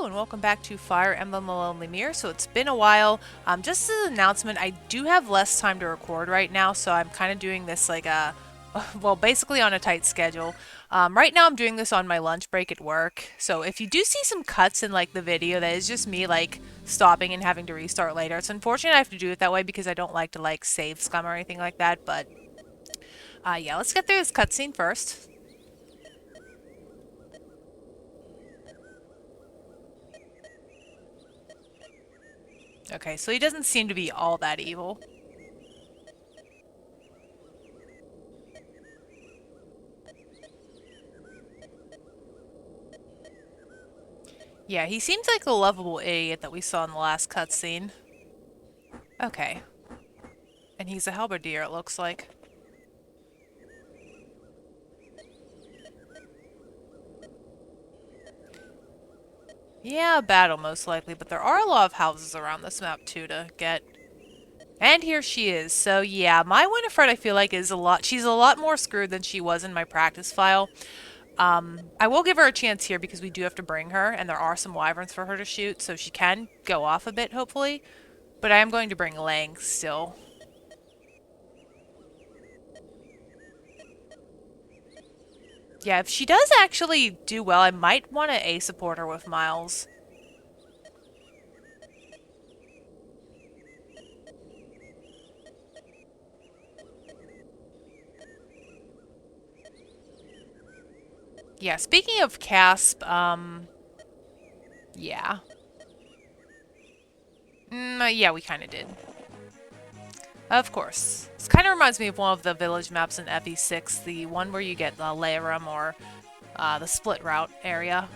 Hello and welcome back to Fire Emblem the Lonely Mirror. So it's been a while. Just as an announcement, I do have less time to record right now, so I'm kind of doing this like well, basically on a tight schedule. Right now I'm doing this on my lunch break at work. So if you do see some cuts in like the video, that is just me like stopping and having to restart later. It's unfortunate I have to do it that way because I don't like to like save scum or anything like that. But yeah, let's get through this cutscene first. Okay, so he doesn't seem to be all that evil. Yeah, he seems like the lovable idiot that we saw in the last cutscene. Okay. And he's a halberdier, it looks like. Yeah, a battle most likely, but there are a lot of houses around this map too to get. And here she is. So yeah, my Winifred I feel like she's a lot more screwed than she was in my practice file. I will give her a chance here because we do have to bring her, and there are some wyverns for her to shoot, so she can go off a bit, hopefully. But I am going to bring Lang still. Yeah, if she does actually do well, I might want to A support her with Miles. Yeah, speaking of Casp, yeah. Yeah, we kind of did. Of course. This kind of reminds me of one of the village maps in FE6, the one where you get the Laerum or the split route area.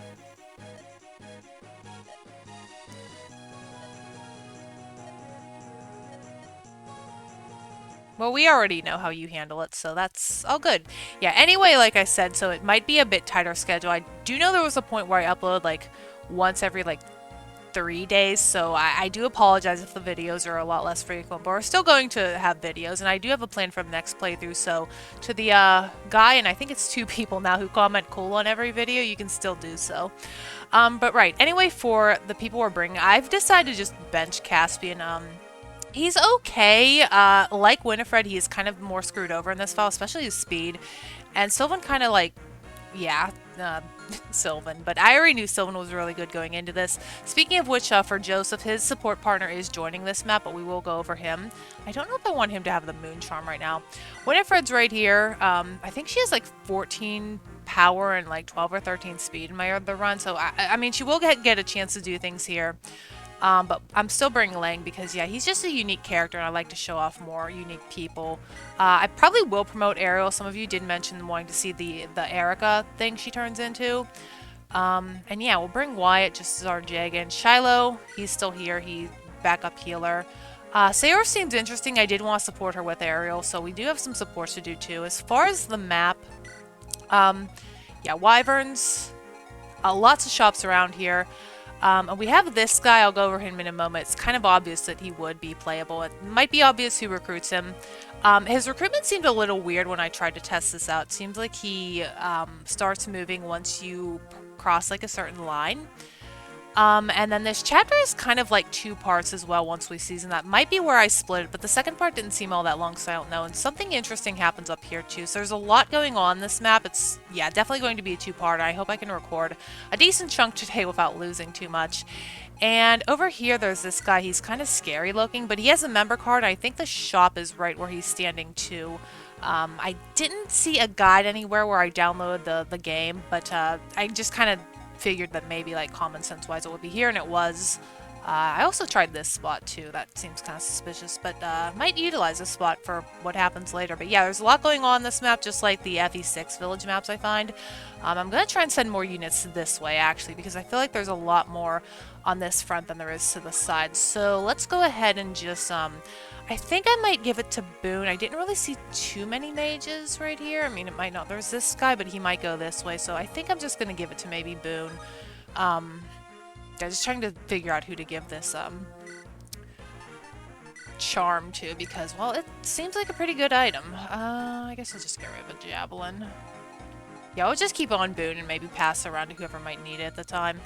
Well, we already know how you handle it, so that's all good. Yeah, anyway, like I said, so it might be a bit tighter schedule. I do know there was a point where I upload like once every like 3 days, so I do apologize if the videos are a lot less frequent, but we're still going to have videos, and I do have a plan for the next playthrough, so to the guy, and I think it's 2 people now who comment cool on every video, you can still do so. But right, anyway, for the people we're bringing, I've decided to just bench Caspian. He's okay. Like Winifred, he's kind of more screwed over in this file, especially his speed. And Sylvan kind of like, yeah, Sylvan. But I already knew Sylvan was really good going into this. Speaking of which, for Joseph, his support partner is joining this map, but we will go over him. I don't know if I want him to have the Moon Charm right now. Winifred's right here. I think she has like 14 power and like 12 or 13 speed in my other run. So, I mean, she will get a chance to do things here. But I'm still bringing Lang because, yeah, he's just a unique character, and I like to show off more unique people. I probably will promote Ariel. Some of you did mention wanting to see the Erica thing she turns into. And yeah, we'll bring Wyatt just as our Jagan. Shiloh, he's still here. He's backup healer. Sayor seems interesting. I did want to support her with Ariel, so we do have some supports to do too. As far as the map, yeah, wyverns, lots of shops around here. And we have this guy, I'll go over him in a moment. It's kind of obvious that he would be playable. It might be obvious who recruits him. His recruitment seemed a little weird when I tried to test this out. It seems like he starts moving once you cross like a certain line. And then this chapter is kind of like 2 parts as well once we season that. Might be where I split it, but the second part didn't seem all that long, so I don't know. And something interesting happens up here too. So there's a lot going on this map. It's, yeah, definitely going to be a 2-part. I hope I can record a decent chunk today without losing too much. And over here, there's this guy. He's kind of scary looking, but he has a member card. I think the shop is right where he's standing too. I didn't see a guide anywhere where I downloaded the game, but I just kind of figured that maybe like common sense wise it would be here, and it was. I also tried this spot too. That seems kind of suspicious, but might utilize this spot for what happens later. But yeah, there's a lot going on this map, just like the FE6 village maps I find. I'm going to try and send more units this way actually, because I feel like there's a lot more on this front than there is to the side. So let's go ahead and just I think I might give it to Boone. I didn't really see too many mages right here. I mean, it might not. There's this guy, but he might go this way. So I think I'm just going to give it to maybe Boone. I'm just trying to figure out who to give this charm to because, well, it seems like a pretty good item. I guess I'll just get rid of a javelin. Yeah, I'll just keep on Boone and maybe pass around to whoever might need it at the time.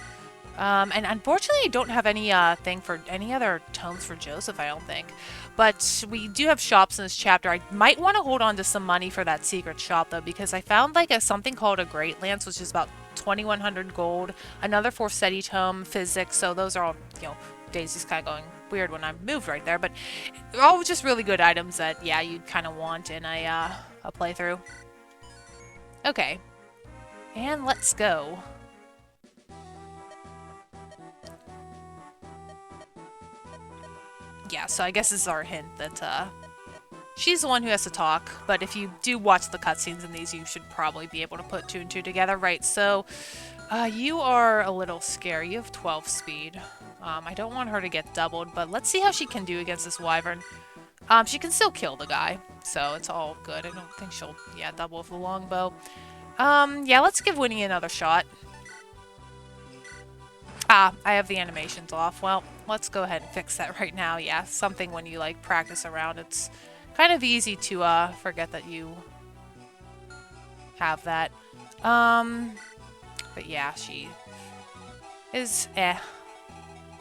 And unfortunately, I don't have any thing for any other tomes for Joseph, I don't think. But we do have shops in this chapter. I might want to hold on to some money for that secret shop, though, because I found like something called a Great Lance, which is about 2,100 gold. Another Forseti tome, physics. So those are all, Daisy's kind of going weird when I moved right there. But all just really good items that, yeah, you'd kind of want in a playthrough. Okay. And let's go. Yeah, so I guess this is our hint that she's the one who has to talk, but if you do watch the cutscenes in these, you should probably be able to put 2 and 2 together. Right, so you are a little scary. You have 12 speed. I don't want her to get doubled, but let's see how she can do against this wyvern. She can still kill the guy, so it's all good. I don't think she'll, double with the longbow. Yeah, let's give Winnie another shot. I have the animations off. Well, let's go ahead and fix that right now. Yeah, something when you, like, practice around, it's kind of easy to, forget that you have that. But yeah, she is,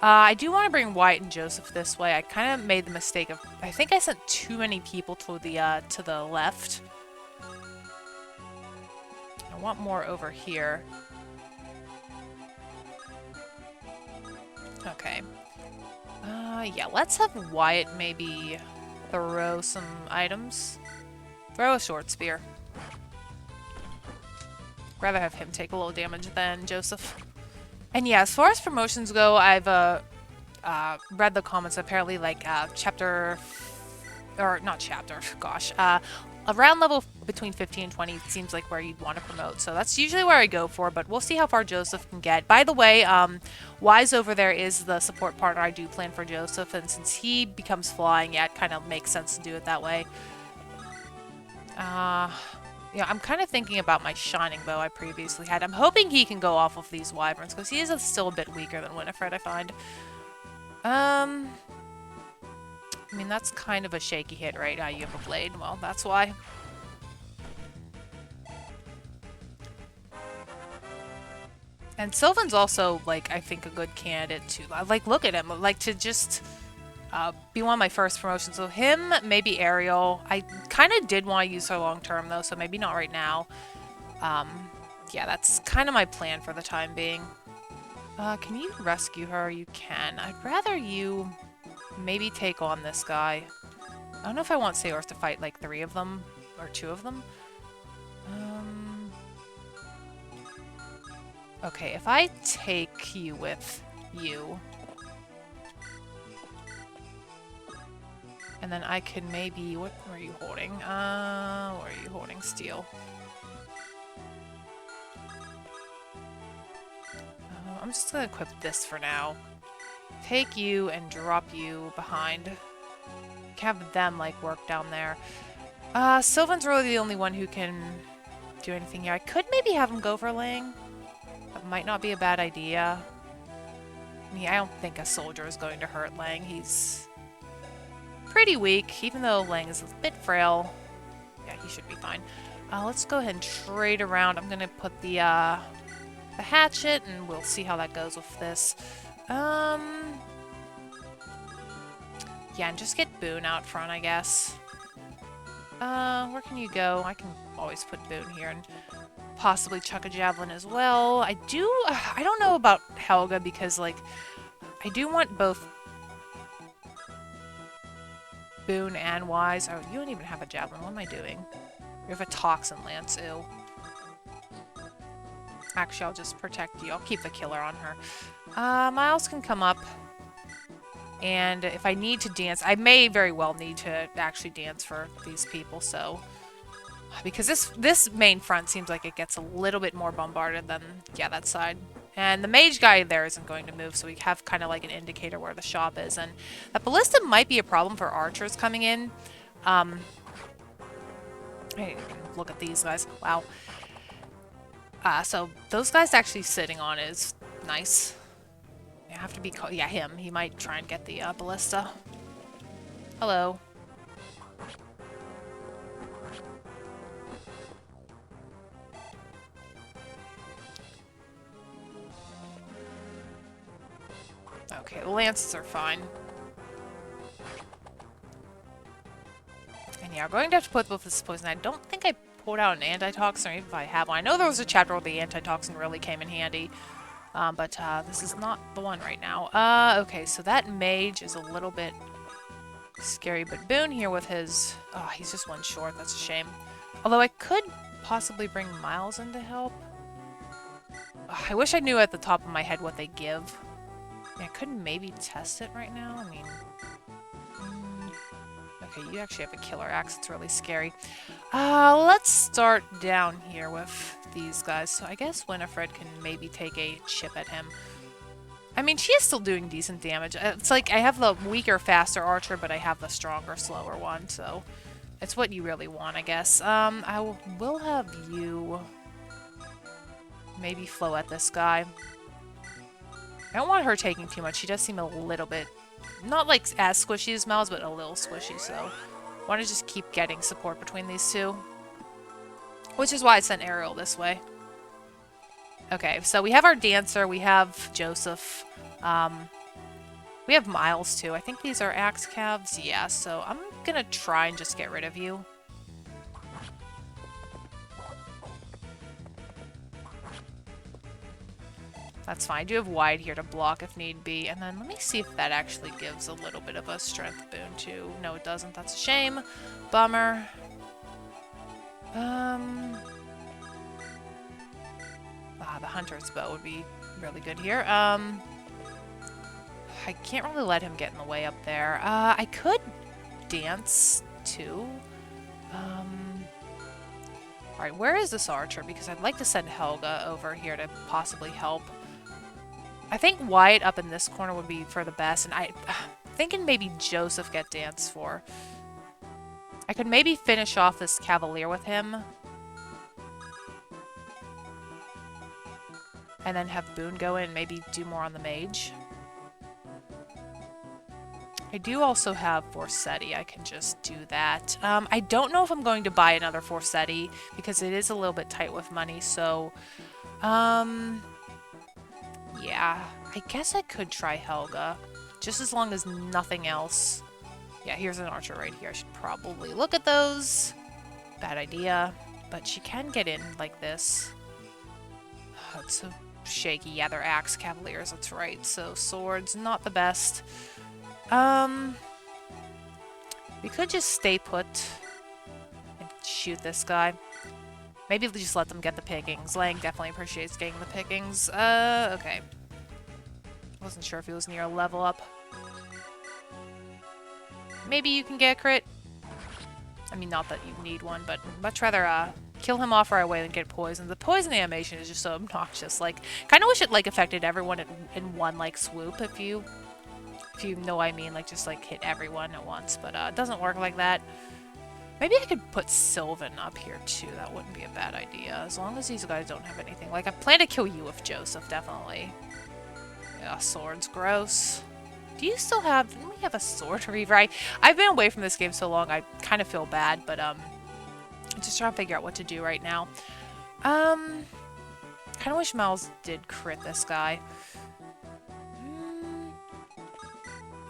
I do want to bring Wyatt and Joseph this way. I kind of made the mistake of, I think I sent too many people to the left. I want more over here. Okay. Yeah, let's have Wyatt maybe throw some items. Throw a short spear. Rather have him take a little damage than Joseph. And yeah, as far as promotions go, I've read the comments. Apparently, like chapter, or not chapter, gosh, around level between 15 and 20 seems like where you'd want to promote. So that's usually where I go for, but we'll see how far Joseph can get. By the way, Wise over there is the support partner I do plan for Joseph, and since he becomes flying, yeah, it kind of makes sense to do it that way. Yeah, I'm kind of thinking about my shining bow I previously had. I'm hoping he can go off of these wyverns, because he is still a bit weaker than Winifred, I find. I mean, that's kind of a shaky hit, right? You have a blade. Well, that's why. And Sylvan's also, like, I think a good candidate to, like, look at him. Like, to just be one of my first promotions. So him, maybe Ariel. I kind of did want to use her long term, though, so maybe not right now. Yeah, that's kind of my plan for the time being. Can you rescue her? You can. I'd rather you maybe take on this guy. I don't know if I want sailors to fight like 3 of them or 2 of them. Okay, if I take you with you, and then I can maybe, what were you holding? Where are you holding? Steel. I'm just gonna equip this for now. Take you and drop you behind. Have them, like, work down there. Sylvan's really the only one who can do anything here. I could maybe have him go for Lang. That might not be a bad idea. I mean, I don't think a soldier is going to hurt Lang. He's pretty weak, even though Lang is a bit frail. Yeah, he should be fine. Let's go ahead and trade around. I'm gonna put the hatchet, and we'll see how that goes with this. Yeah, and just get Boone out front, I guess. Where can you go? I can always put Boone here and possibly chuck a javelin as well. I don't know about Helga because, like, I do want both Boone and Wise. Oh, you don't even have a javelin. What am I doing? You have a toxin lance. Ew. Actually, I'll just protect you. I'll keep the killer on her. Miles can come up. And if I need to dance, I may very well need to actually dance for these people, so... Because this main front seems like it gets a little bit more bombarded than, yeah, that side. And the mage guy there isn't going to move, so we have kind of like an indicator where the shop is. And that ballista might be a problem for archers coming in. Hey, look at these guys. Wow. So those guys actually sitting on is nice. You have to be... Yeah, him. He might try and get the ballista. Hello. Okay, the lances are fine. And yeah, we're going to have to put both this poison. I don't think I pulled out an antitoxin, or even if I have one. I know there was a chapter where the antitoxin really came in handy. But this is not the one right now. Okay, so that mage is a little bit scary, but Boone here with his... Oh, he's just one short. That's a shame. Although I could possibly bring Miles in to help. I wish I knew at the top of my head what they give. I could maybe test it right now. I mean... Okay, you actually have a killer axe. It's really scary. Let's start down here with these guys. So I guess Winifred can maybe take a chip at him. I mean, she is still doing decent damage. It's like I have the weaker, faster archer, but I have the stronger, slower one. So it's what you really want, I guess. I will have you maybe flow at this guy. I don't want her taking too much. She does seem a little bit... Not like as squishy as Miles, but a little squishy, so I want to just keep getting support between these two. Which is why I sent Ariel this way. Okay, so we have our Dancer, we have Joseph, we have Miles too. I think these are axe calves, yeah, so I'm gonna try and just get rid of you. That's fine. I do have wide here to block if need be. And then let me see if that actually gives a little bit of a strength boon too. No, it doesn't. That's a shame. Bummer. The hunter's bow would be really good here. I can't really let him get in the way up there. I could dance too. Alright, where is this archer? Because I'd like to send Helga over here to possibly help. I think Wyatt up in this corner would be for the best, and I'm thinking maybe Joseph get dance for. I could maybe finish off this Cavalier with him. And then have Boone go in and maybe do more on the mage. I do also have Forsetti. I can just do that. I don't know if I'm going to buy another Forsetti because it is a little bit tight with money, so... Yeah, I guess I could try Helga, just as long as nothing else. Yeah, here's an archer right here. I should probably look at those. Bad idea, but she can get in like this. Oh, it's so shaky. Yeah, they're axe cavaliers, that's right. So swords, not the best. We could just stay put and shoot this guy. Maybe just let them get the pickings. Lang definitely appreciates getting the pickings. Okay. Wasn't sure if he was near a level up. Maybe you can get a crit. I mean, not that you need one, but much rather kill him off right away than get poisoned. The poison animation is just so obnoxious. Like, kind of wish it like affected everyone in one like swoop. If you know what I mean, like just like hit everyone at once. But it doesn't work like that. Maybe I could put Sylvan up here, too. That wouldn't be a bad idea, as long as these guys don't have anything. Like, I plan to kill you with Joseph, definitely. Yeah, sword's gross. Do you still have... Didn't we have a sword reaver? I've been away from this game so long, I kind of feel bad, but, I'm just trying to figure out what to do right now. Kind of wish Miles did crit this guy.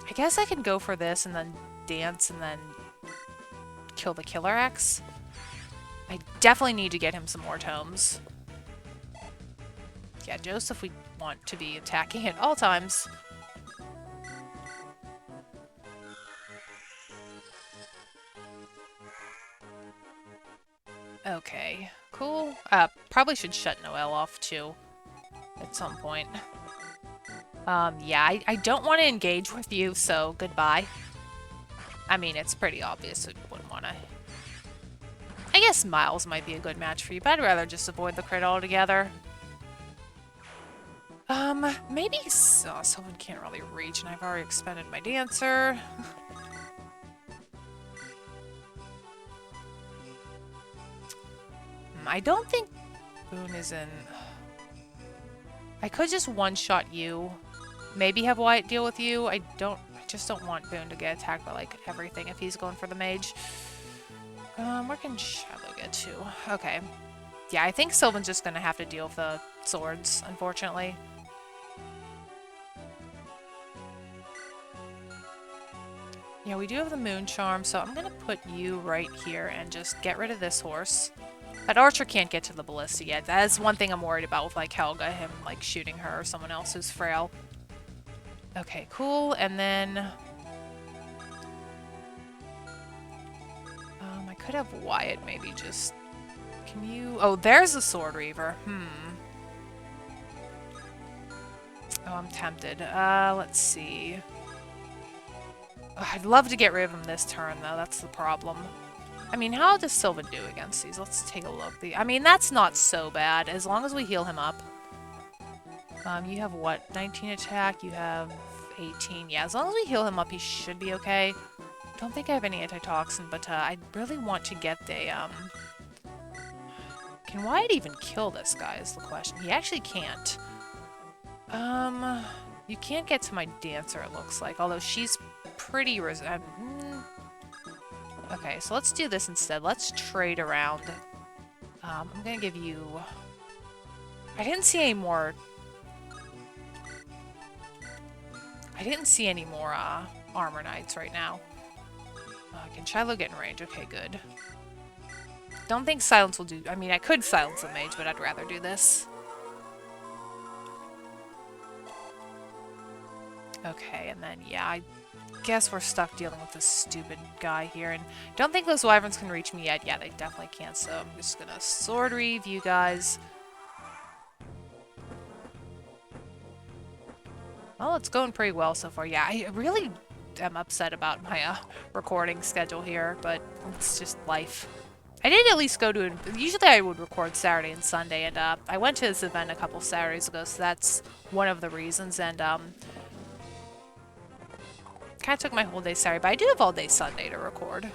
I guess I can go for this, and then dance, and then... kill the killer axe. I definitely need to get him some more tomes. Yeah, Joseph we want to be attacking at all times. Okay, cool. Probably should shut Noelle off too at some point. Yeah, I don't want to engage with you, so goodbye. I mean, it's pretty obvious we wouldn't want to... I guess Miles might be a good match for you, but I'd rather just avoid the crit altogether. Maybe... Oh, someone can't really reach, and I've already expended my Dancer. I don't think Boone is in... I could just one-shot you. Maybe have Wyatt deal with you. I just don't want Boone to get attacked by, like, everything if he's going for the mage. Where can Shadow get to? Okay. Yeah, I think Sylvan's just gonna have to deal with the swords, unfortunately. Yeah, we do have the moon charm, so I'm gonna put you right here and just get rid of this horse. That archer can't get to the ballista yet. That is one thing I'm worried about with, like, Helga, him, like, shooting her or someone else who's frail. Okay, cool, and then... I could have Wyatt maybe just... Can you... Oh, there's a Sword Reaver. Oh, I'm tempted. Let's see. Oh, I'd love to get rid of him this turn, though. That's the problem. I mean, how does Sylvan do against these? Let's take a look. I mean, that's not so bad, as long as we heal him up. You have what? 19 attack? You have 18. Yeah, as long as we heal him up, he should be okay. Don't think I have any antitoxin, but I really want to get the, Can Wyatt even kill this guy is the question. He actually can't. You can't get to my dancer, it looks like, although she's pretty Okay, so let's do this instead. Let's trade around. I'm gonna give you... I didn't see any more... I didn't see any more, armor knights right now. Can Shiloh get in range? Okay, good. Don't think silence will do... I mean, I could silence the mage, but I'd rather do this. Okay, and then, yeah, I guess we're stuck dealing with this stupid guy here, and don't think those wyverns can reach me yet. Yeah, they definitely can't, so I'm just gonna sword reave you guys. Well, it's going pretty well so far. Yeah, I really am upset about my recording schedule here, but it's just life. I did at least go to... Usually I would record Saturday and Sunday, and I went to this event a couple Saturdays ago, so that's one of the reasons, and kind of took my whole day Saturday, but I do have all day Sunday to record.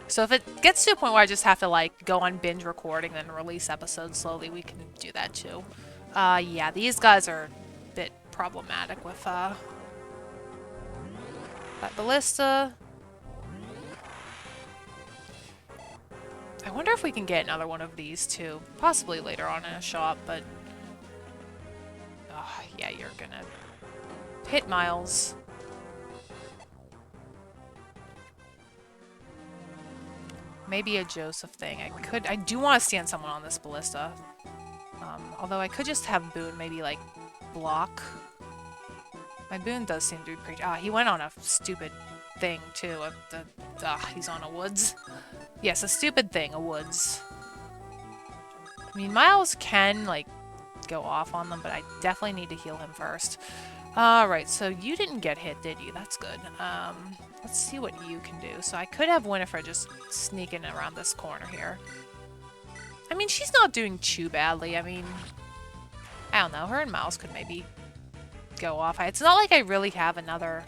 So if it gets to a point where I just have to, like, go on binge recording and then release episodes slowly, we can do that too. Yeah, these guys are a bit problematic with, that ballista. I wonder if we can get another one of these too. Possibly later on in a shop, but... Oh, yeah, you're gonna hit Miles. Maybe a Joseph thing. I do want to stand someone on this ballista. Although I could just have Boone maybe, like, block. My Boone does seem to be pretty... he went on a stupid thing, too. He's on a woods. Yes, a stupid thing, a woods. I mean, Miles can, like, go off on them, but I definitely need to heal him first. Alright, so you didn't get hit, did you? That's good. Let's see what you can do. So I could have Winifred just sneaking around this corner here. I mean, she's not doing too badly. I mean, I don't know. Her and Miles could maybe go off. It's not like I really have another...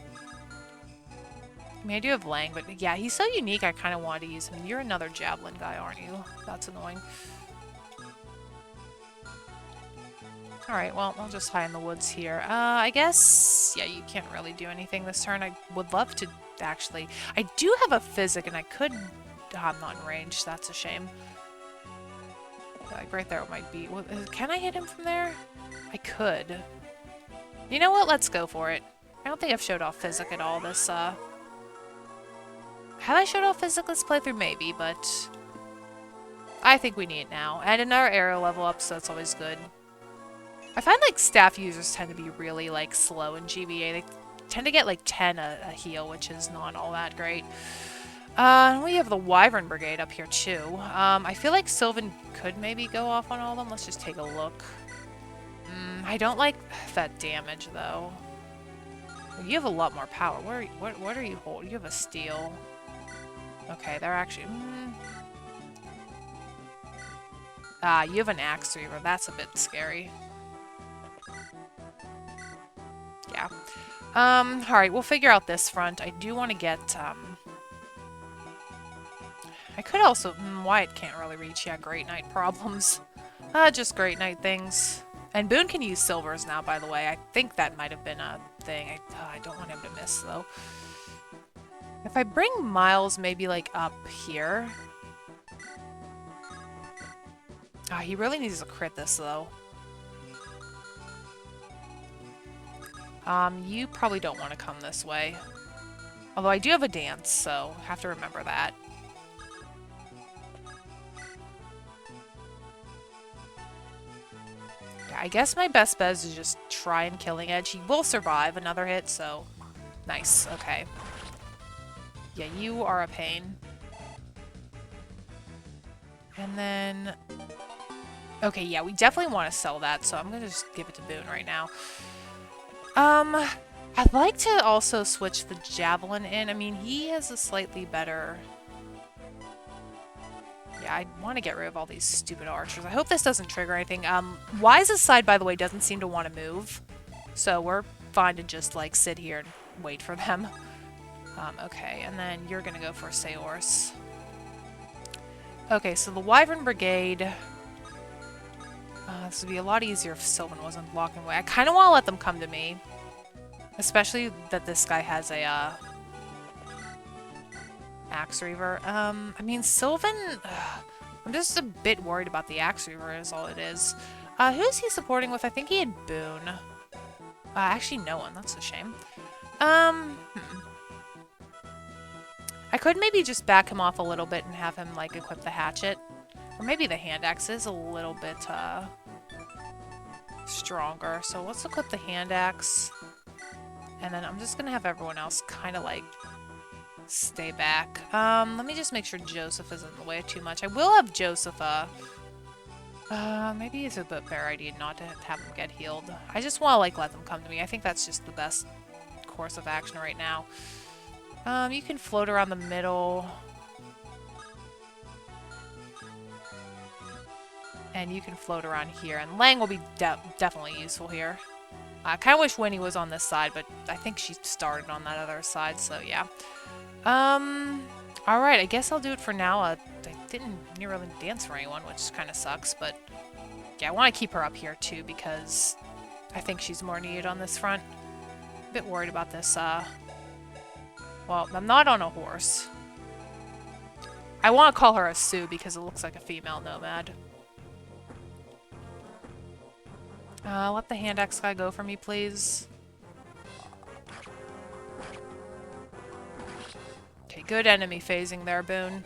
I mean, I do have Lang, but yeah, he's so unique, I kind of want to use him. You're another Javelin guy, aren't you? That's annoying. Alright, well, I'll just hide in the woods here. I guess... Yeah, you can't really do anything this turn. I would love to, actually. I do have a Physic, and I could... I'm not in range. That's a shame. Like, right there it might be. Can I hit him from there? I could. You know what? Let's go for it. I don't think I've showed off Physic at all this, Have I showed off Physic this playthrough? Maybe, but... I think we need it now. And another area level up, so that's always good. I find, like, staff users tend to be really, like, slow in GBA. They tend to get, like, 10 a heal, which is not all that great. We have the Wyvern Brigade up here, too. I feel like Sylvan could maybe go off on all of them. Let's just take a look. I don't like that damage, though. You have a lot more power. What are you holding? You have a steel. Okay, they're actually... you have an Axe Reaver. That's a bit scary. Yeah. Alright, we'll figure out this front. I do want to get, I could also... Wyatt can't really reach. Yeah, Great Knight problems. Just Great Knight things. And Boone can use silvers now, by the way. I think that might have been a thing. I don't want him to miss, though. If I bring Miles maybe, like, up here... he really needs to crit this, though. You probably don't want to come this way. Although I do have a dance, so have to remember that. Yeah, I guess my best bet is to just try and Killing Edge. He will survive another hit, so nice. Okay. Yeah, you are a pain. And then... Okay, yeah, we definitely want to sell that, so I'm going to just give it to Boone right now. I'd like to also switch the Javelin in. I mean, he has a slightly better... Yeah, I want to get rid of all these stupid archers. I hope this doesn't trigger anything. Wise's side, by the way, doesn't seem to want to move. So we're fine to just, like, sit here and wait for them. Okay, and then you're going to go for Saors. Okay, so the Wyvern Brigade... this would be a lot easier if Sylvan wasn't blocking away. I kind of want to let them come to me. Especially that this guy has a, Axe Reaver. I mean, Sylvan... I'm just a bit worried about the Axe Reaver is all it is. Who's he supporting with? I think he had Boone. Actually, no one. That's a shame. I could maybe just back him off a little bit and have him, like, equip the hatchet. Or maybe the hand axe is a little bit, stronger. So let's equip the hand axe. And then I'm just gonna have everyone else kind of, like, stay back. Let me just make sure Joseph isn't in the way too much. I will have Joseph, maybe it's a bit better idea not to have him get healed. I just want to, like, let them come to me. I think that's just the best course of action right now. You can float around the middle. And you can float around here. And Lang will be definitely useful here. I kind of wish Winnie was on this side, but I think she started on that other side, so yeah. Alright, I guess I'll do it for now. I didn't really dance for anyone, which kind of sucks, but yeah, I want to keep her up here too, because I think she's more needed on this front. A bit worried about this, well, I'm not on a horse. I want to call her a Sioux because it looks like a female nomad. Let the hand axe guy go for me, please. Okay, good enemy phasing there, Boone.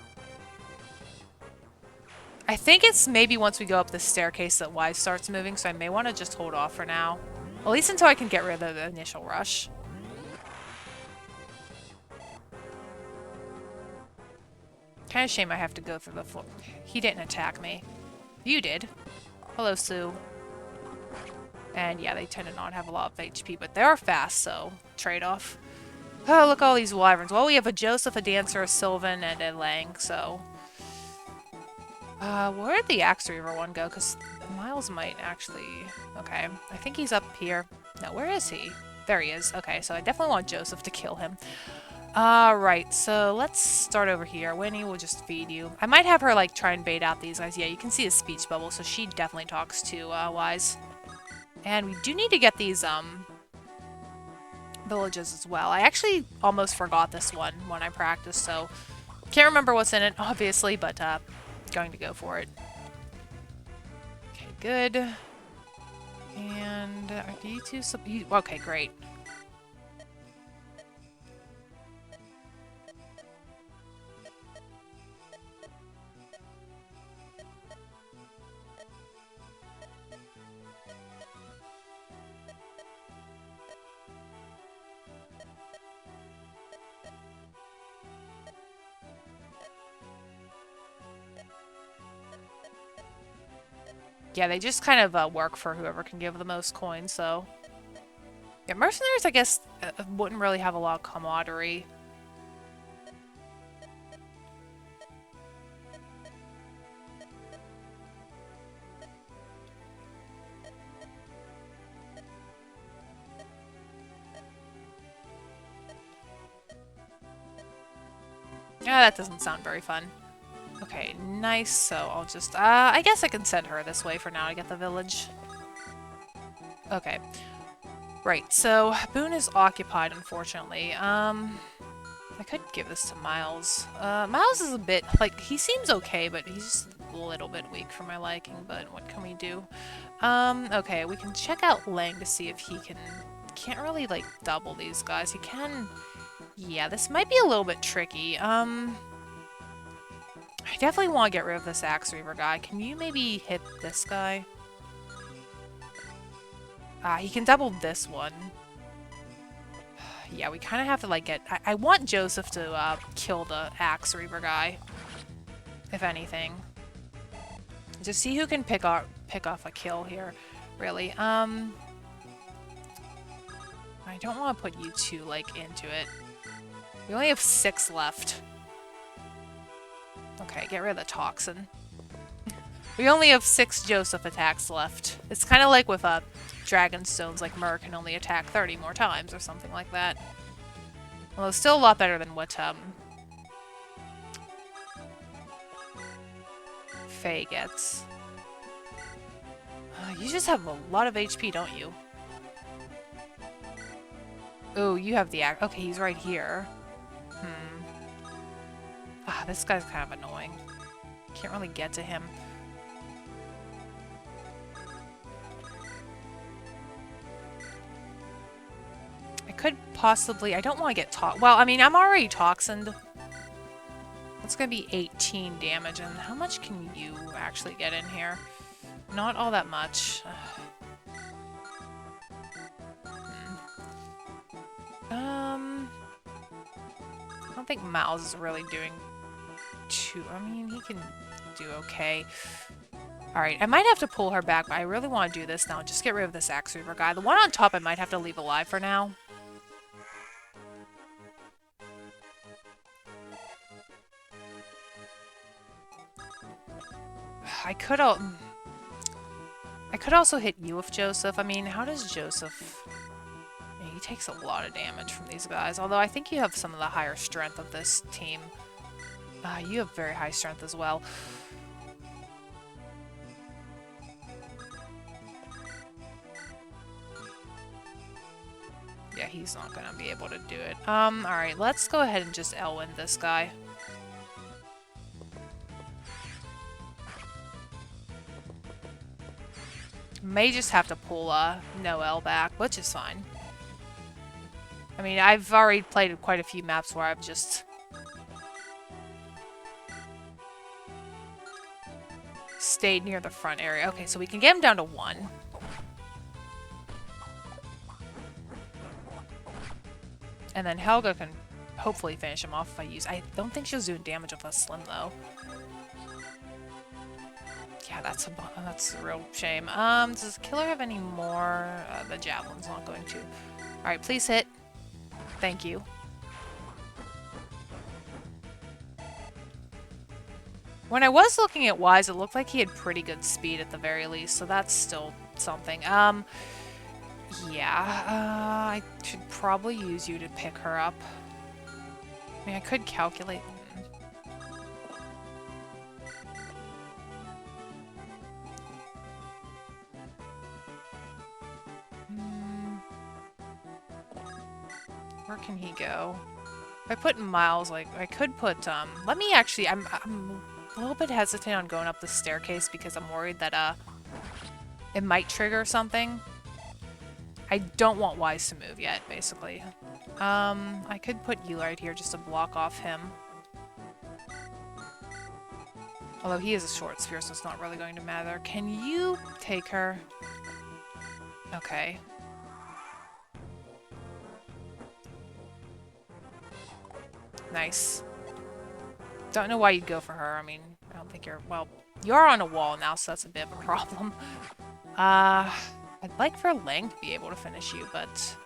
I think it's maybe once we go up this staircase that Wise starts moving, so I may want to just hold off for now. At least until I can get rid of the initial rush. Kind of shame I have to go through the floor. He didn't attack me. You did. Hello, Sue. And yeah, they tend to not have a lot of HP, but they are fast, so trade-off. Oh, look at all these wyverns. Well, we have a Joseph, a Dancer, a Sylvan, and a Lang, so... where'd the Axe Reaver one go? Because Miles might actually... Okay, I think he's up here. No, where is he? There he is. Okay, so I definitely want Joseph to kill him. Right, so let's start over here. Winnie will just feed you. I might have her, like, try and bait out these guys. Yeah, you can see a speech bubble, so she definitely talks to, Wise. And we do need to get these, villages as well. I actually almost forgot this one when I practiced, so can't remember what's in it, obviously, but, going to go for it. Okay, good. And, are you two... Okay, great. Yeah, they just kind of work for whoever can give the most coins, so... Yeah, mercenaries, I guess, wouldn't really have a lot of camaraderie. Yeah, that doesn't sound very fun. Okay, nice, so I'll just, I guess I can send her this way for now to get the village. Okay. Right, so Boone is occupied, unfortunately. I could give this to Miles. Miles is a bit, like, he seems okay, but he's just a little bit weak for my liking, but what can we do? Okay, we can check out Lang to see if he can can't really, like, double these guys. He can... Yeah, this might be a little bit tricky. I definitely want to get rid of this Axe Reaver guy. Can you maybe hit this guy? He can double this one. Yeah, we kind of have to, like, get... I want Joseph to kill the Axe Reaver guy, if anything. Just see who can pick off a kill here, really. I don't want to put you two, like, into it. We only have 6 left. Okay, get rid of the toxin. We only have 6 Joseph attacks left. It's kind of like with Dragon Stones, like Myrrh can only attack 30 more times or something like that. Although still a lot better than what Faye gets. You just have a lot of HP, don't you? Oh, you have the axe. Okay, he's right here. This guy's kind of annoying. Can't really get to him. I could possibly... I don't want to get well, I mean, I'm already toxined. That's gonna be 18 damage, and how much can you actually get in here? Not all that much. I don't think Miles is really doing too... I mean, he can do okay. Alright, I might have to pull her back, but I really want to do this now. Just get rid of this Axe Reaver guy. The one on top I might have to leave alive for now. I could also hit you with Joseph. I mean, how does Joseph... Yeah, he takes a lot of damage from these guys. Although I think you have some of the higher strength of this team. You have very high strength as well. Yeah, he's not gonna be able to do it. Alright, let's go ahead and just Elwyn this guy. May just have to pull Noelle back, which is fine. I mean, I've already played quite a few maps where I've just stayed near the front area. Okay, so we can get him down to 1. And then Helga can hopefully finish him off if I use... I don't think she was doing damage with a Slim, though. Yeah, that's a real shame. Does the killer have any more? The javelin's not going to. Alright, please hit. Thank you. When I was looking at Wise, it looked like he had pretty good speed at the very least, so that's still something. Yeah, I should probably use you to pick her up. I mean, I could calculate... Where can he go? If I put Miles, like, I could put, let me actually, I'm a little bit hesitant on going up the staircase because I'm worried that, it might trigger something. I don't want Wise to move yet, basically. I could put you right here just to block off him. Although he is a short spear, so it's not really going to matter. Can you take her? Okay. Nice. Don't know why you'd go for her. I mean, I don't think you're... Well, you're on a wall now, so that's a bit of a problem. I'd like for Lang to be able to finish you, but...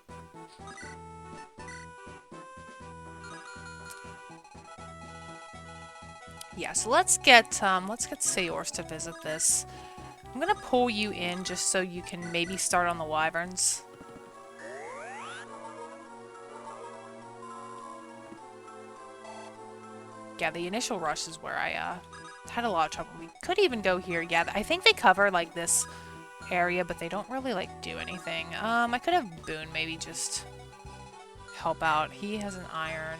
Yeah, so let's get Sayors to visit this. I'm gonna pull you in just so you can maybe start on the wyverns. Yeah, the initial rush is where I had a lot of trouble. We could even go here. Yeah, I think they cover, like, this area, but they don't really, like, do anything. I could have Boone maybe just help out. He has an iron.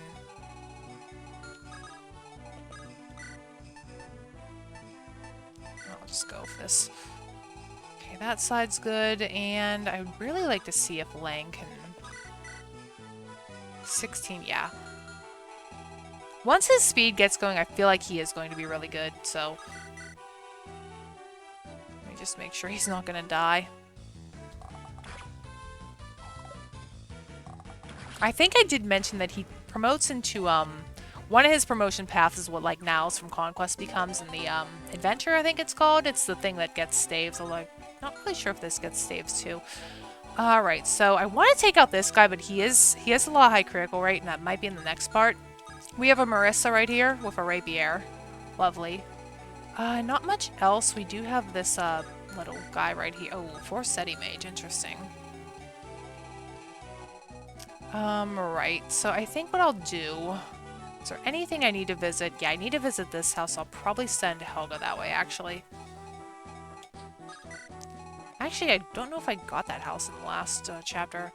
I'll just go with this. Okay, that side's good, and I would really like to see if Lang can 16, yeah. Once his speed gets going, I feel like he is going to be really good, so... Let me just make sure he's not gonna die. I think I did mention that he promotes into, one of his promotion paths is what, like, Niles from Conquest becomes in the, Adventure, I think it's called. It's the thing that gets staves, although I'm not really sure if this gets staves, too. Alright, so I want to take out this guy, but he has a lot of high critical rate, and that might be in the next part. We have a Marissa right here with a Rapier. Lovely. Not much else. We do have this, little guy right here. Oh, Forseti Mage. Interesting. Right. So I think what I'll do... Is there anything I need to visit? Yeah, I need to visit this house. I'll probably send Helga that way, actually. Actually, I don't know if I got that house in the last chapter.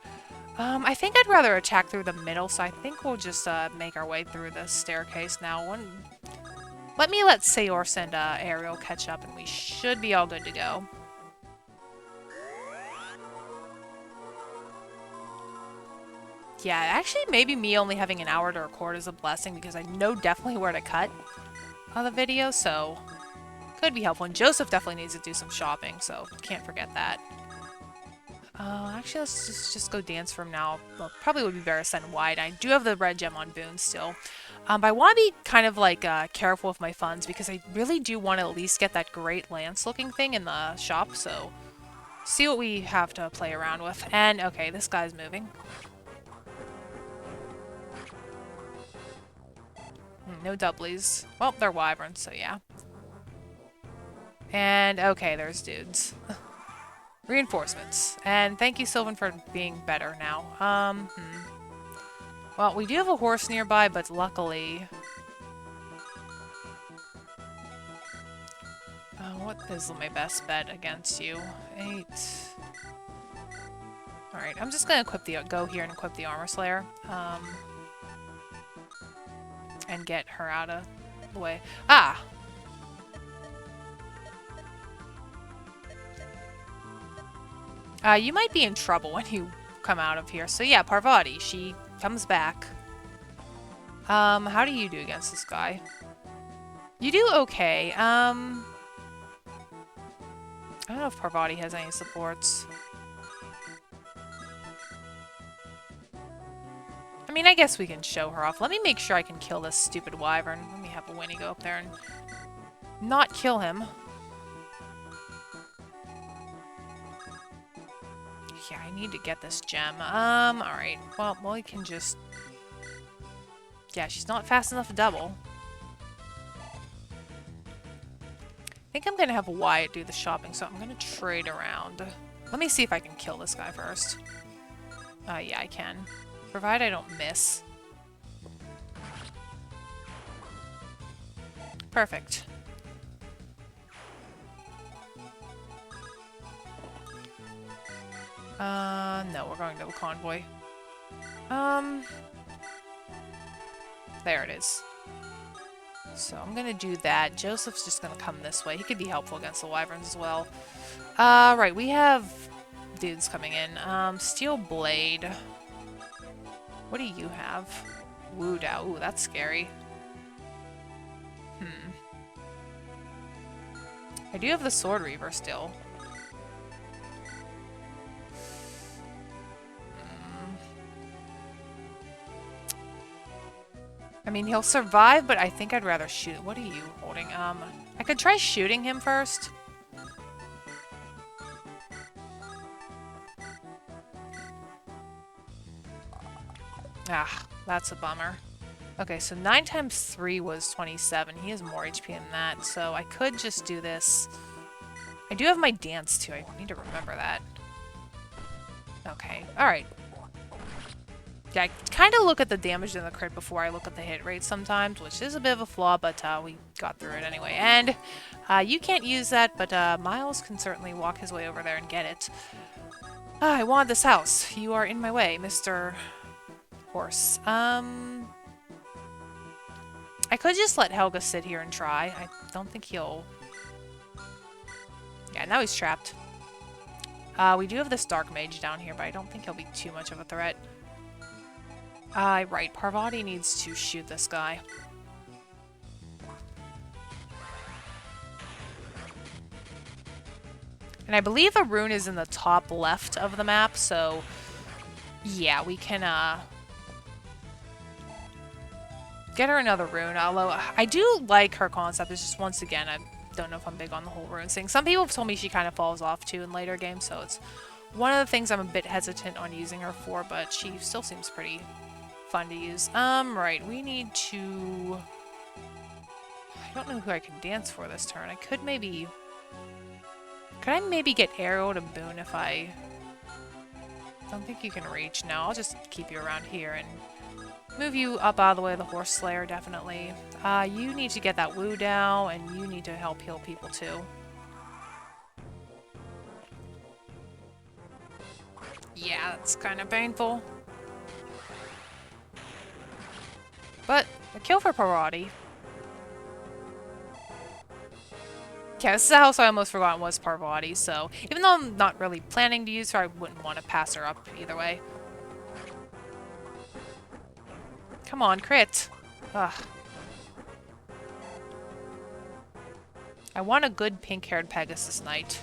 I think I'd rather attack through the middle, so I think we'll just make our way through the staircase now. Let Seors and Ariel catch up, and we should be all good to go. Yeah, actually, maybe me only having an hour to record is a blessing, because I know definitely where to cut on the video, so could be helpful. And Joseph definitely needs to do some shopping, so can't forget that. Actually, let's just go dance for him now. Well, probably would be better to send wide. I do have the red gem on Boone still. But I want to be kind of, like, careful with my funds, because I really do want to at least get that great lance-looking thing in the shop, so see what we have to play around with. And, okay, this guy's moving. No doublies. Well, they're wyverns, so yeah. And, okay, there's dudes. Reinforcements. And thank you, Sylvan, for being better now. Well, we do have a horse nearby, but luckily... what is my best bet against you? 8... Alright, I'm just gonna go here and equip the Armor Slayer. And get her out of the way. Ah! You might be in trouble when you come out of here. So yeah, Parvati, she comes back. How do you do against this guy? You do okay. I don't know if Parvati has any supports. I mean, I guess we can show her off. Let me make sure I can kill this stupid wyvern. Let me have a Winnie go up there and not kill him. Yeah, I need to get this gem. Alright. Well, we can just... Yeah, she's not fast enough to double. I think I'm gonna have Wyatt do the shopping, so I'm gonna trade around. Let me see if I can kill this guy first. Yeah, I can. Provided I don't miss. Perfect. No, we're going to a convoy. There it is. So I'm gonna do that. Joseph's just gonna come this way. He could be helpful against the wyverns as well. Right, we have dudes coming in. Steel Blade. What do you have? Wu Dao. Ooh, that's scary. I do have the Sword Reaver still. I mean, he'll survive, but I think I'd rather shoot. What are you holding? I could try shooting him first. Ah, that's a bummer. Okay, so 9 times 3 was 27. He has more HP than that, so I could just do this. I do have my dance, too. I need to remember that. Okay, alright. Yeah, I kind of look at the damage in the crit before I look at the hit rate sometimes, which is a bit of a flaw, but we got through it anyway. And you can't use that, but Miles can certainly walk his way over there and get it. I want this house. You are in my way, Mr. Horse. I could just let Helga sit here and try. I don't think he'll... Yeah, now he's trapped. We do have this Dark Mage down here, but I don't think he'll be too much of a threat. Right, Parvati needs to shoot this guy. And I believe a rune is in the top left of the map, so yeah, we can get her another rune. Although I do like her concept. It's just, once again, I don't know if I'm big on the whole rune thing. Some people have told me she kind of falls off too in later games, so it's one of the things I'm a bit hesitant on using her for, but she still seems pretty fun to use. Right, we need to... I don't know who I can dance for this turn. I could maybe... Could I maybe get Arrow to Boon if I... don't think you can reach. No, I'll just keep you around here and move you up out of the way of the Horse Slayer, definitely. You need to get that Woo down, and you need to help heal people too. Yeah, that's kind of painful. But a kill for Parvati. Yeah, this is the house I almost forgot was Parvati, so even though I'm not really planning to use her, I wouldn't want to pass her up either way. Come on, crit. Ugh. I want a good pink-haired Pegasus Knight.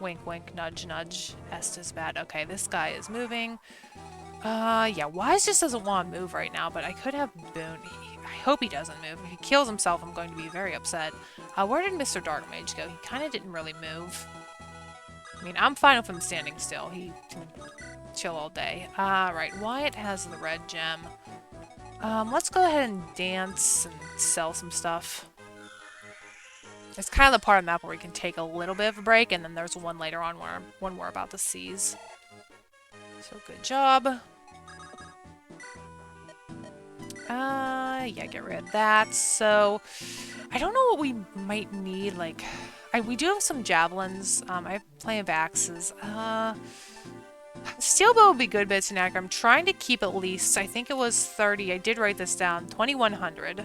Wink, wink, nudge, nudge. Estes bad. Okay, this guy is moving. Yeah, Wise just doesn't want to move right now, but I could have Boon. I hope he doesn't move. If he kills himself, I'm going to be very upset. Where did Mr. Dark Mage go? He kind of didn't really move. I mean, I'm fine with him standing still. He can chill all day. Right. Wyatt has the red gem. Let's go ahead and dance and sell some stuff. It's kind of the part of the map where we can take a little bit of a break, and then there's one later on where one more about to seize. So good job. Yeah, get rid of that. So, I don't know what we might need, like... we do have some javelins. I have plenty of axes. Steel bow would be good, but it's inaccurate. I'm trying to keep at least, I think it was 30. I did write this down. 2,100.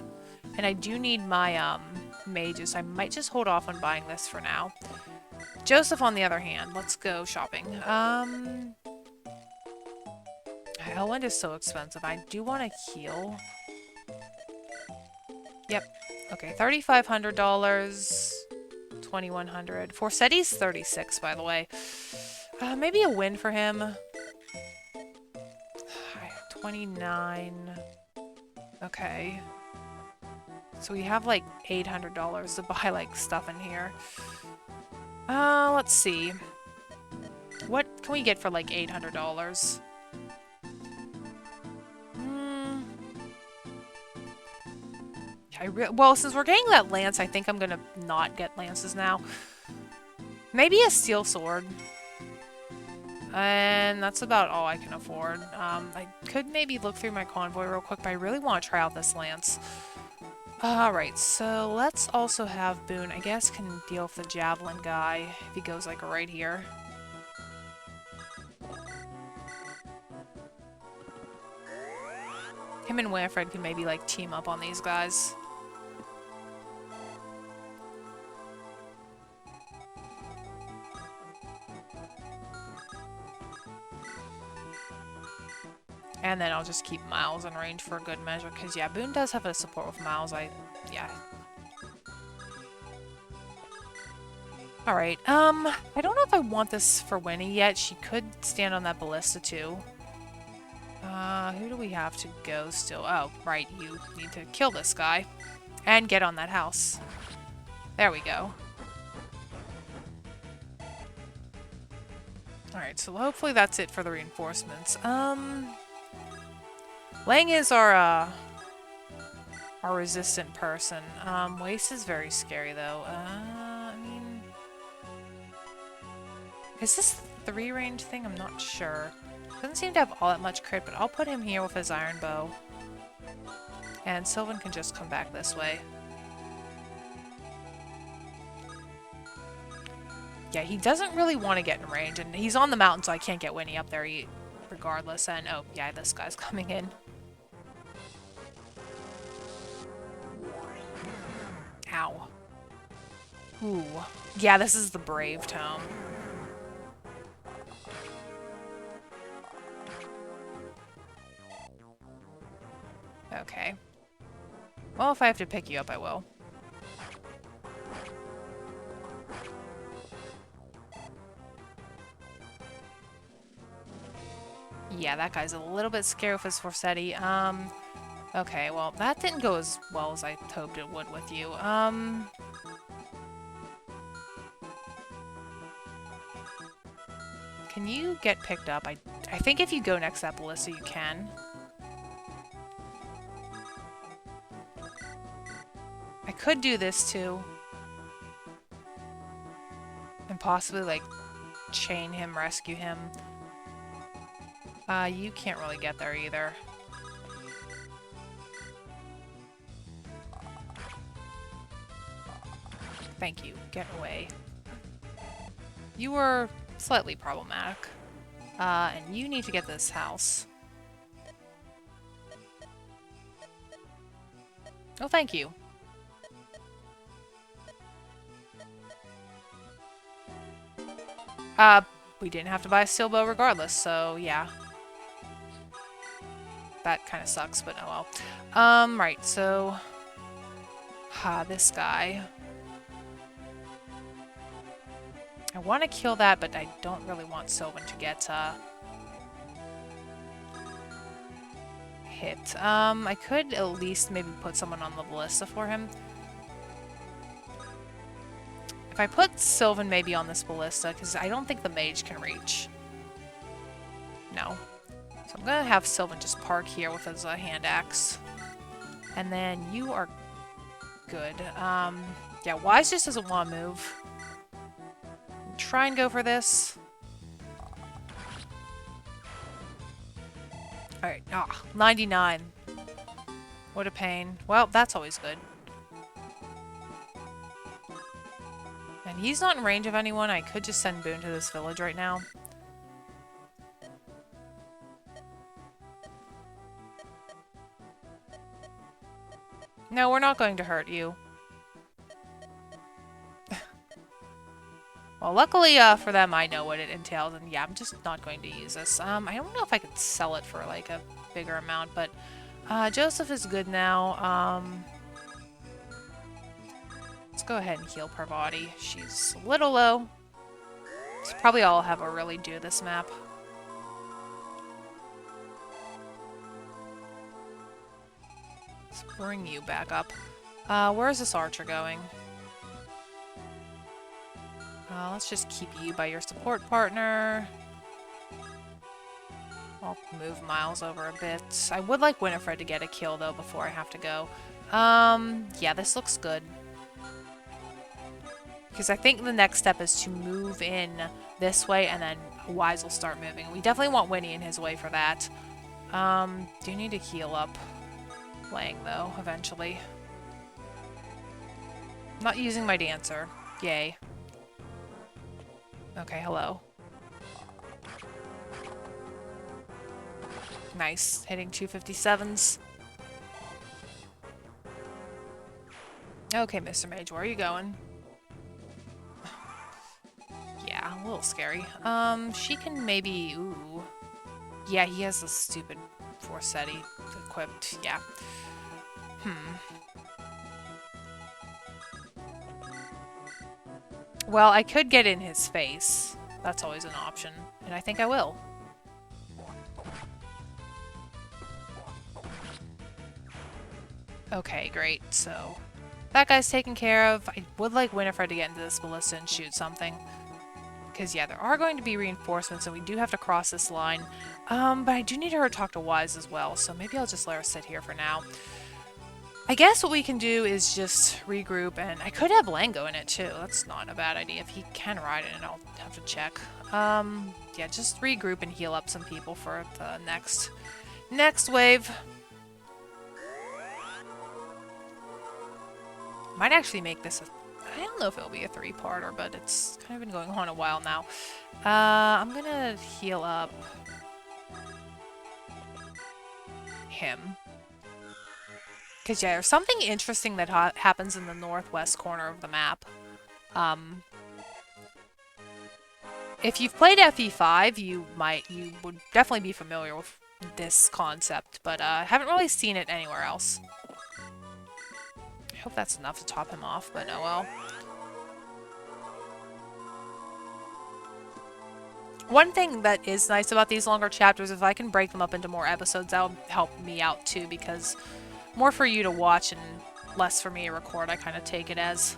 And I do need my, mages. I might just hold off on buying this for now. Joseph, on the other hand. Let's go shopping. Hellwind is so expensive. I do want to heal. Yep. Okay, $3,500. 2,100. Forseti's 36, by the way. Maybe a win for him. 29. Okay. So we have like $800 to buy like stuff in here. Let's see. What can we get for like $800? Well, since we're getting that lance, I think I'm gonna not get lances now. Maybe a steel sword. And that's about all I can afford. I could maybe look through my convoy real quick, but I really want to try out this lance. Alright, so let's also have Boon, I guess, can deal with the javelin guy if he goes like right here. Him and Winifred can maybe like team up on these guys. And then I'll just keep Miles in range for a good measure, because yeah, Boon does have a support with Miles. Yeah. Alright, I don't know if I want this for Winnie yet. She could stand on that ballista too. Who do we have to go still? Oh, right, you need to kill this guy. And get on that house. There we go. Alright, so hopefully that's it for the reinforcements. Lang is our resistant person. Waste is very scary, though. I mean... Is this 3-range thing? I'm not sure. Doesn't seem to have all that much crit, but I'll put him here with his iron bow. And Sylvan can just come back this way. Yeah, he doesn't really want to get in range, and he's on the mountain, so I can't get Winnie up there regardless. And, oh, yeah, this guy's coming in. Ow. Ooh. Yeah, this is the Brave Tome. Okay. Well, if I have to pick you up, I will. Yeah, that guy's a little bit scared with his Forsetti. Okay, well, that didn't go as well as I hoped it would with you. Can you get picked up? I think if you go next to that ballista, you can. I could do this too. And possibly, like, chain him, rescue him. You can't really get there either. Thank you. Get away. You were slightly problematic. And you need to get this house. Oh, thank you. We didn't have to buy a steel bow regardless, so yeah. That kind of sucks, but oh well. Right, so... this guy. I want to kill that, but I don't really want Sylvan to get, hit. I could at least maybe put someone on the ballista for him. If I put Sylvan maybe on this ballista, because I don't think the mage can reach. No. So I'm going to have Sylvan just park here with his hand axe. And then you are good. Yeah, Wise just doesn't want to move. Try and go for this. Alright, 99. What a pain. Well, that's always good. And he's not in range of anyone. I could just send Boone to this village right now. No, we're not going to hurt you. Well, luckily for them, I know what it entails, and yeah, I'm just not going to use this. I don't know if I could sell it for, like, a bigger amount, but Joseph is good now. Let's go ahead and heal Parvati. She's a little low. It's probably all I'll have her really do this map. Let's bring you back up. Where's this archer going? Let's just keep you by your support partner. I'll move Miles over a bit. I would like Winifred to get a kill, though, before I have to go. Yeah, this looks good. Because I think the next step is to move in this way, and then Wise will start moving. We definitely want Winnie in his way for that. Do need to heal up Lang, though, eventually. I'm not using my dancer. Yay. Okay, hello. Nice. Hitting 257s. Okay, Mr. Mage, where are you going? Yeah, a little scary. She can maybe... Ooh. Yeah, he has a stupid Forsetti equipped. Yeah. Well, I could get in his face. That's always an option. And I think I will. Okay, great. So, that guy's taken care of. I would like Winifred to get into this ballista and shoot something. Because, yeah, there are going to be reinforcements, and we do have to cross this line. But I do need her to talk to Wise as well, so maybe I'll just let her sit here for now. I guess what we can do is just regroup, and I could have Lango in it too. That's not a bad idea. If he can ride it, and I'll have to check. Yeah, just regroup and heal up some people for the next wave. Might actually make this I don't know if it'll be a three-parter, but it's kind of been going on a while now. I'm gonna heal up him. Because, yeah, there's something interesting that happens in the northwest corner of the map. If you've played FE5, you would definitely be familiar with this concept, but I haven't really seen it anywhere else. I hope that's enough to top him off, but oh well. One thing that is nice about these longer chapters, if I can break them up into more episodes, that'll help me out too, because more for you to watch and less for me to record, I kind of take it as.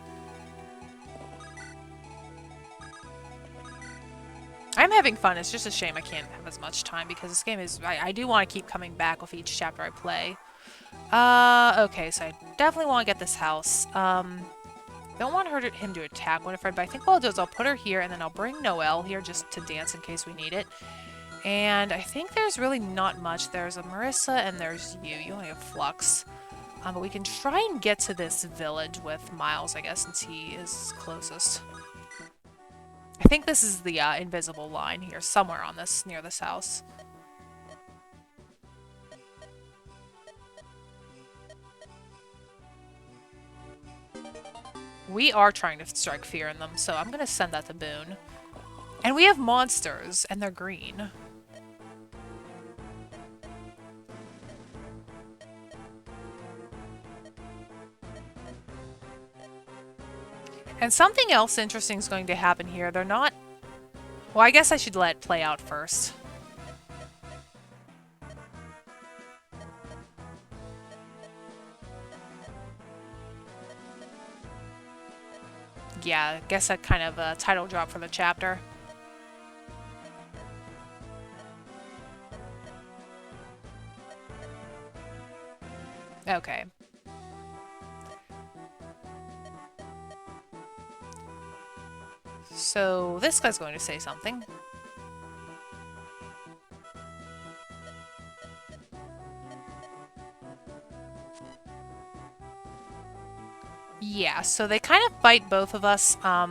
I'm having fun. It's just a shame I can't have as much time because this game is... I do want to keep coming back with each chapter I play. Okay, so I definitely want to get this house. Don't want him to attack Winifred, but I think what I'll do is I'll put her here, and then I'll bring Noelle here just to dance in case we need it. And I think there's really not much. There's a Marissa, and there's you. You only have Flux. But we can try and get to this village with Miles, I guess, since he is closest. I think this is the invisible line here, somewhere on this, near this house. We are trying to strike fear in them, so I'm going to send that to Boone. And we have monsters, and they're green. And something else interesting is going to happen here. They're not... Well, I guess I should let it play out first. Yeah, I guess that kind of a title drop for the chapter. Okay. So, this guy's going to say something. Yeah, so they kind of fight both of us. I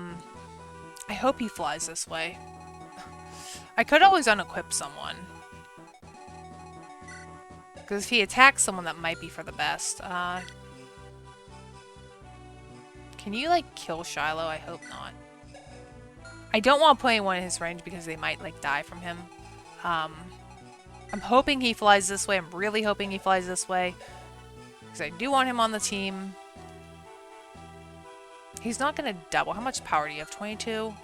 hope he flies this way. I could always unequip someone. Because if he attacks someone, that might be for the best. Can you, like, kill Shiloh? I hope not. I don't want to put anyone in his range because they might, like, die from him. I'm hoping he flies this way. I'm really hoping he flies this way. Because I do want him on the team. He's not going to double. How much power do you have? 22?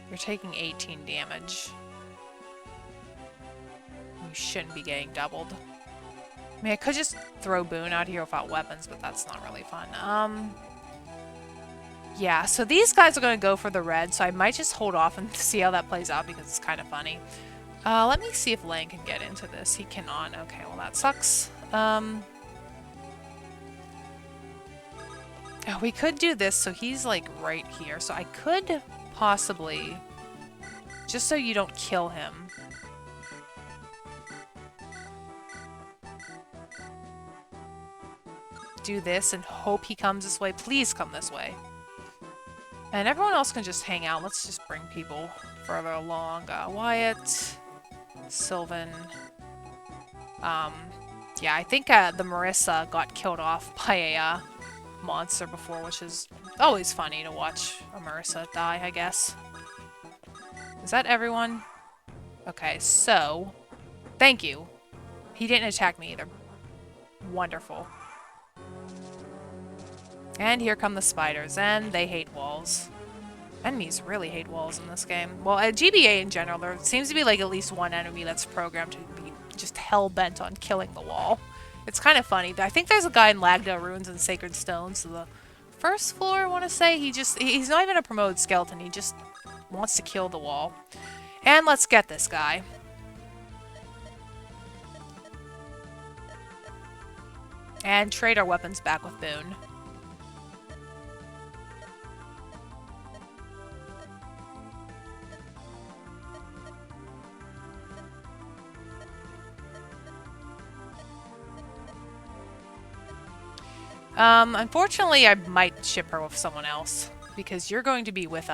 You're taking 18 damage. You shouldn't be getting doubled. I mean, I could just throw Boone out here without weapons, but that's not really fun. Yeah, so these guys are going to go for the red, so I might just hold off and see how that plays out because it's kind of funny. Let me see if Lane can get into this. He cannot. Okay, well that sucks. We could do this, so he's like right here. So I could possibly, just so you don't kill him. Do this and hope he comes this way. Please come this way. And everyone else can just hang out. Let's just bring people further along. Wyatt, Sylvan. Yeah, I think the Marissa got killed off by a monster before, which is always funny to watch a Marissa die, I guess. Is that everyone? Okay, so... Thank you. He didn't attack me either. Wonderful. And here come the spiders, and they hate walls. Enemies really hate walls in this game. Well, at GBA in general, there seems to be like at least one enemy that's programmed to be just hell-bent on killing the wall. It's kind of funny. I think there's a guy in Lagda Ruins and Sacred Stones, so the first floor, I want to say, he's not even a promoted skeleton, he just wants to kill the wall. And let's get this guy. And trade our weapons back with Boone. Unfortunately, I might ship her with someone else because you're going to be with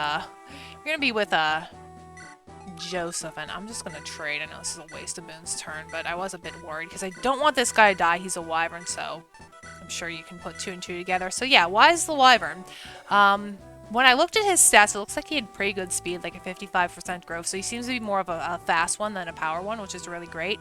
Joseph, and I'm just gonna trade. I know this is a waste of Boone's turn, but I was a bit worried because I don't want this guy to die. He's a wyvern, so I'm sure you can put 2 and 2 together. So yeah, why is the wyvern? When I looked at his stats, it looks like he had pretty good speed, like a 55% growth, so he seems to be more of a fast one than a power one, which is really great.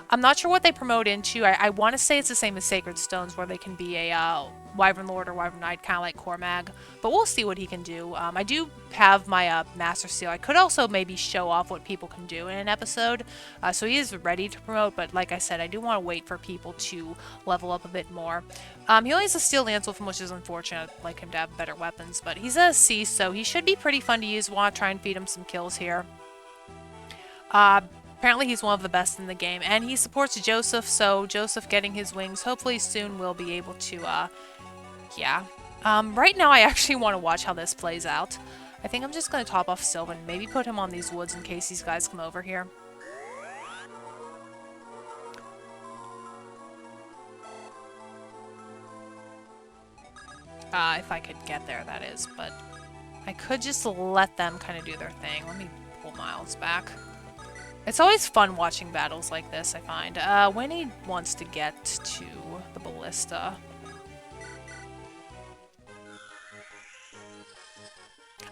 I'm not sure what they promote into. I want to say it's the same as Sacred Stones, where they can be a Wyvern Lord or Wyvern Knight, kind of like Cormag, but we'll see what he can do. I do have my Master Seal. I could also maybe show off what people can do in an episode, so he is ready to promote, but like I said, I do want to wait for people to level up a bit more. He only has a Steel Lance Wolf, which is unfortunate. I'd like him to have better weapons, but he's a C, so he should be pretty fun to use. Want to try and feed him some kills here. Apparently he's one of the best in the game, and he supports Joseph, so Joseph getting his wings hopefully soon will be able to, yeah. Right now I actually want to watch how this plays out. I think I'm just going to top off Sylvan, maybe put him on these woods in case these guys come over here. If I could get there, that is, but I could just let them kind of do their thing. Let me pull Miles back. It's always fun watching battles like this, I find. When he wants to get to the ballista.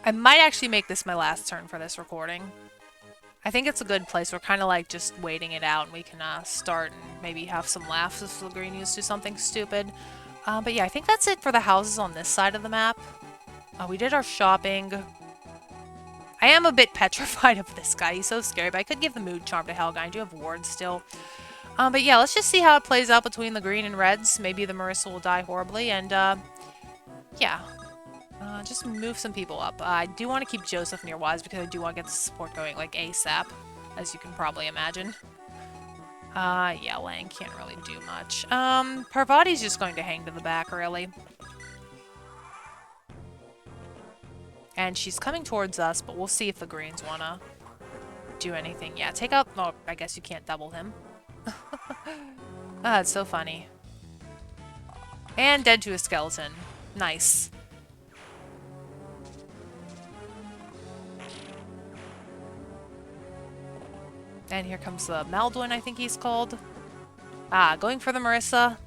I might actually make this my last turn for this recording. I think it's a good place. We're kind of like just waiting it out, and we can start and maybe have some laughs if the green used to do something stupid. But yeah, I think that's it for the houses on this side of the map. We did our shopping. I am a bit petrified of this guy. He's so scary, but I could give the mood charm to Helga. I do have wards still. But yeah, let's just see how it plays out between the green and reds. Maybe the Marissa will die horribly, and yeah. Just move some people up. I do want to keep Joseph near Wise because I do want to get the support going like ASAP, as you can probably imagine. Yeah, Lang can't really do much. Parvati's just going to hang to the back, really. And she's coming towards us, but we'll see if the greens want to do anything. Yeah, take out... Oh, I guess you can't double him. It's so funny. And dead to a skeleton. Nice. And here comes the Maldwin, I think he's called. Going for the Marissa.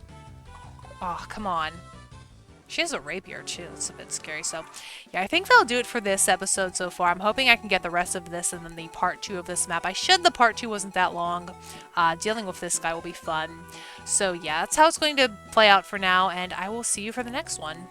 Oh, come on. She has a rapier, too. It's a bit scary. So, yeah, I think that'll do it for this episode so far. I'm hoping I can get the rest of this and then the part 2 of this map. The part 2 wasn't that long. Dealing with this guy will be fun. So, yeah, that's how it's going to play out for now, and I will see you for the next one.